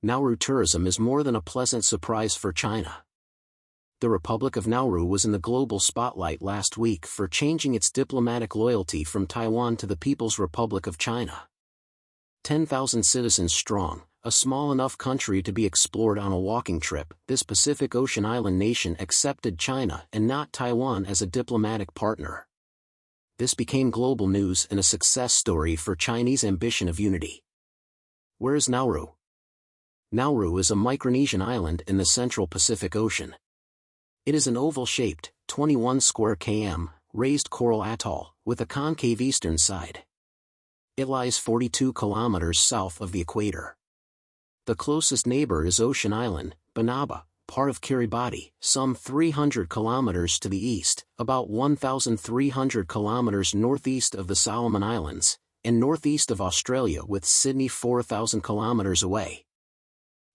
Nauru tourism is more than a pleasant surprise for China. The Republic of Nauru was in the global spotlight last week for changing its diplomatic loyalty from Taiwan to the People's Republic of China. 10,000 citizens strong, a small enough country to be explored on a walking trip, this Pacific Ocean island nation accepted China and not Taiwan as a diplomatic partner. This became global news and a success story for Chinese ambition of unity. Where is Nauru? Nauru is a Micronesian island in the central Pacific Ocean. It is an oval-shaped, 21 square km, raised coral atoll, with a concave eastern side. It lies 42 kilometers south of the equator. The closest neighbor is Ocean Island, Banaba, part of Kiribati, some 300 kilometers to the east, about 1,300 kilometers northeast of the Solomon Islands, and northeast of Australia with Sydney 4,000 kilometers away.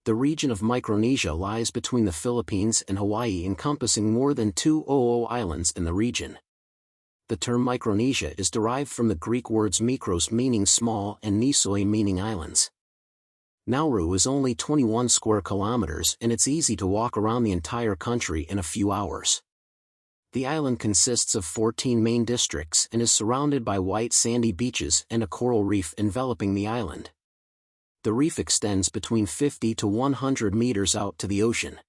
The region of Micronesia lies between the Philippines and Hawaii, encompassing more than 200 islands in the region. The term Micronesia is derived from the Greek words mikros meaning small and nesoi meaning islands. Nauru is only 21 square kilometers and it's easy to walk around the entire country in a few hours. The island consists of 14 main districts and is surrounded by white sandy beaches and a coral reef enveloping the island. The reef extends between 50 to 100 meters out to the ocean.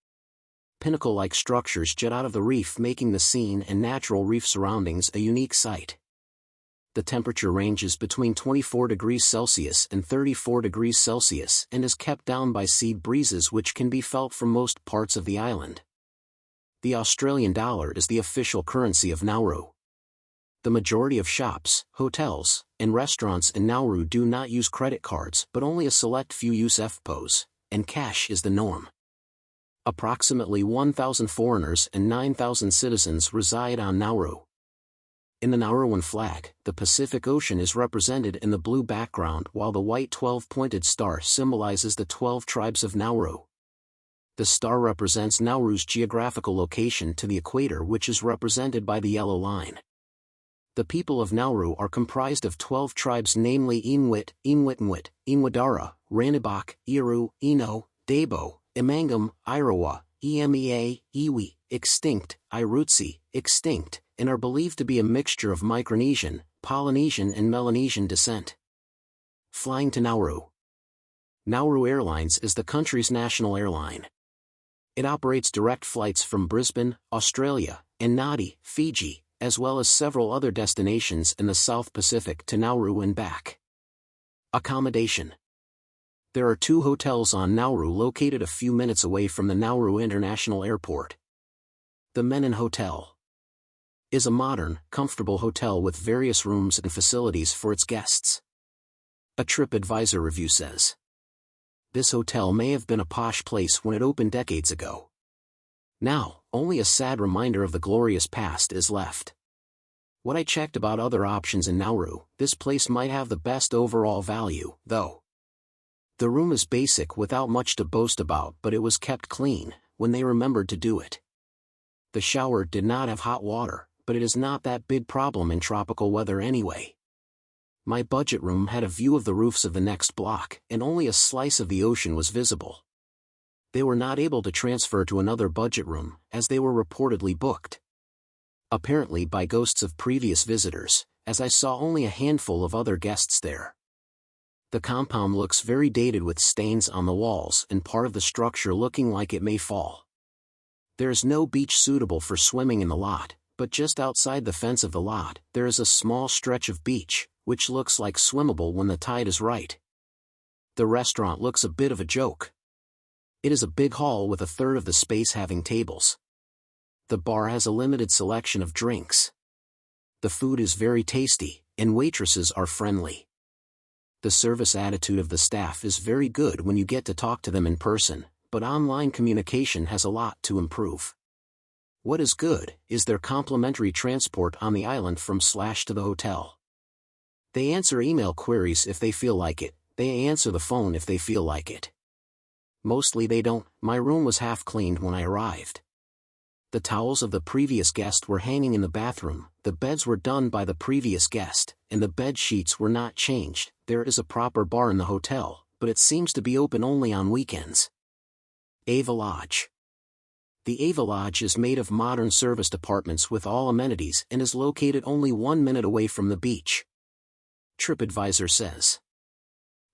Pinnacle-like structures jut out of the reef, making the scene and natural reef surroundings a unique sight. The temperature ranges between 24 degrees Celsius and 34 degrees Celsius and is kept down by sea breezes which can be felt from most parts of the island. The Australian dollar is the official currency of Nauru. The majority of shops, hotels, and restaurants in Nauru do not use credit cards, but only a select few use FPOS, and cash is the norm. Approximately 1,000 foreigners and 9,000 citizens reside on Nauru. In the Nauruan flag, the Pacific Ocean is represented in the blue background while the white 12-pointed star symbolizes the 12 tribes of Nauru. The star represents Nauru's geographical location to the equator, which is represented by the yellow line. The people of Nauru are comprised of 12 tribes, namely Inuit, Inuitnuit, Inwadara, Ranibak, Iru, Ino, Dabo, Imangam, Irawa, Emea, Iwi, extinct, Irutsi, extinct, and are believed to be a mixture of Micronesian, Polynesian and Melanesian descent. Flying to Nauru. Nauru Airlines is the country's national airline. It operates direct flights from Brisbane, Australia, and Nadi, Fiji, as well as several other destinations in the South Pacific to Nauru and back. Accommodation. There are 2 hotels on Nauru located a few minutes away from the Nauru International Airport. The Menon Hotel is a modern, comfortable hotel with various rooms and facilities for its guests. A TripAdvisor review says, "This hotel may have been a posh place when it opened decades ago. Now, only a sad reminder of the glorious past is left. What I checked about other options in Nauru, this place might have the best overall value, though. The room is basic without much to boast about, but it was kept clean when they remembered to do it. The shower did not have hot water, but it is not that big problem in tropical weather anyway. My budget room had a view of the roofs of the next block, and only a slice of the ocean was visible. They were not able to transfer to another budget room, as they were reportedly booked. Apparently by ghosts of previous visitors, as I saw only a handful of other guests there. The compound looks very dated with stains on the walls and part of the structure looking like it may fall. There is no beach suitable for swimming in the lot, but just outside the fence of the lot, there is a small stretch of beach, which looks like swimmable when the tide is right. The restaurant looks a bit of a joke. It is a big hall with a third of the space having tables. The bar has a limited selection of drinks. The food is very tasty, and waitresses are friendly. The service attitude of the staff is very good when you get to talk to them in person, but online communication has a lot to improve. What is good is their complimentary transport on the island from / to the hotel. They answer email queries if they feel like it, they answer the phone if they feel like it. Mostly they don't. My room was half cleaned when I arrived. The towels of the previous guest were hanging in the bathroom, the beds were done by the previous guest, and the bed sheets were not changed. There is a proper bar in the hotel, but it seems to be open only on weekends. Ava Lodge. The Ava Lodge is made of modern serviced apartments with all amenities and is located only 1 minute away from the beach. TripAdvisor says.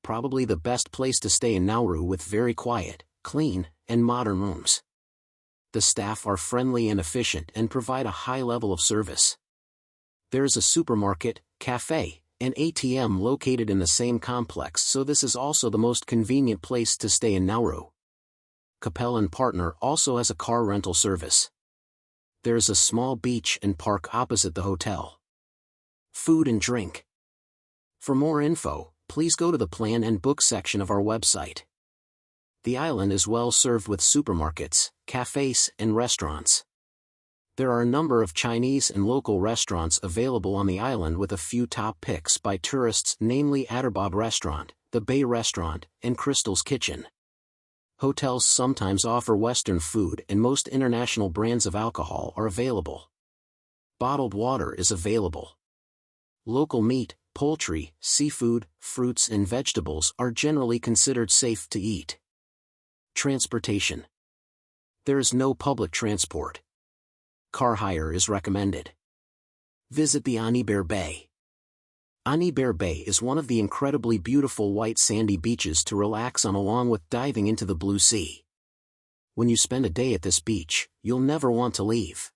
Probably the best place to stay in Nauru with very quiet, clean, and modern rooms. The staff are friendly and efficient and provide a high level of service. There is a supermarket, cafe, and ATM located in the same complex, so this is also the most convenient place to stay in Nauru. Capel & Partner also has a car rental service. There is a small beach and park opposite the hotel. Food and drink. For more info, please go to the Plan and Book section of our website. The island is well served with supermarkets, cafes, and restaurants. There are a number of Chinese and local restaurants available on the island, with a few top picks by tourists, namely Atterbob Restaurant, the Bay Restaurant, and Crystal's Kitchen. Hotels sometimes offer Western food, and most international brands of alcohol are available. Bottled water is available. Local meat, poultry, seafood, fruits and vegetables are generally considered safe to eat. Transportation. There is no public transport. Car hire is recommended. Visit the Anibare Bay. Anibare Bay is one of the incredibly beautiful white sandy beaches to relax on, along with diving into the blue sea. When you spend a day at this beach, you'll never want to leave.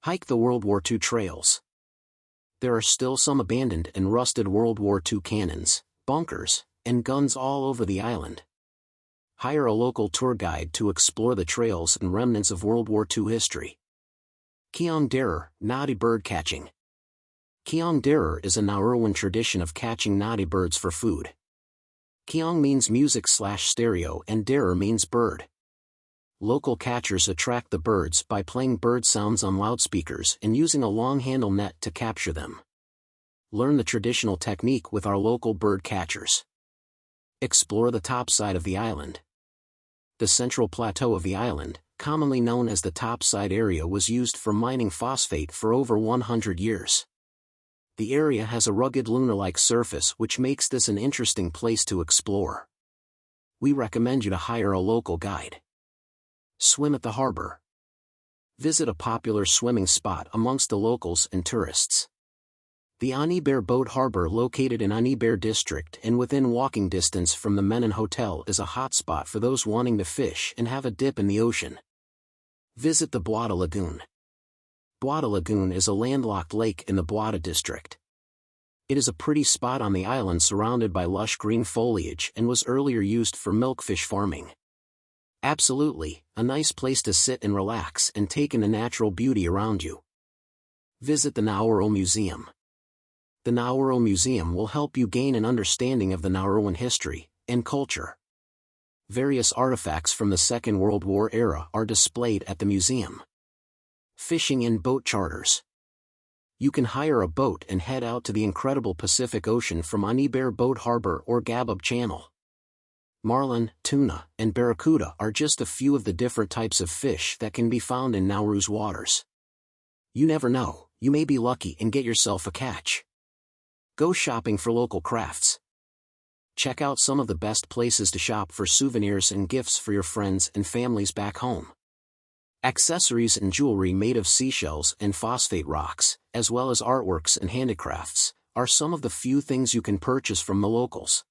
Hike the World War II trails. There are still some abandoned and rusted World War II cannons, bunkers, and guns all over the island. Hire a local tour guide to explore the trails and remnants of World War II history. Keong Darer, Nadi bird catching. Keong Darer is a Nauruan tradition of catching Nadi birds for food. Keong means music/stereo and Darer means bird. Local catchers attract the birds by playing bird sounds on loudspeakers and using a long handle net to capture them. Learn the traditional technique with our local bird catchers. Explore the top side of the island. The central plateau of the island, commonly known as the topside area, was used for mining phosphate for over 100 years. The area has a rugged lunar-like surface, which makes this an interesting place to explore. We recommend you to hire a local guide. Swim at the harbor. Visit a popular swimming spot amongst the locals and tourists. The Anibare Boat Harbor, located in Anibare District and within walking distance from the Menon Hotel, is a hotspot for those wanting to fish and have a dip in the ocean. Visit the Buada Lagoon. Buada Lagoon is a landlocked lake in the Buada District. It is a pretty spot on the island surrounded by lush green foliage and was earlier used for milkfish farming. Absolutely, a nice place to sit and relax and take in the natural beauty around you. Visit the Nauru Museum. The Nauru Museum will help you gain an understanding of the Nauruan history and culture. Various artifacts from the Second World War era are displayed at the museum. Fishing and boat charters. You can hire a boat and head out to the incredible Pacific Ocean from Anibare Boat Harbor or Gabab Channel. Marlin, tuna, and barracuda are just a few of the different types of fish that can be found in Nauru's waters. You never know, you may be lucky and get yourself a catch. Go shopping for local crafts. Check out some of the best places to shop for souvenirs and gifts for your friends and families back home. Accessories and jewelry made of seashells and phosphate rocks, as well as artworks and handicrafts, are some of the few things you can purchase from the locals.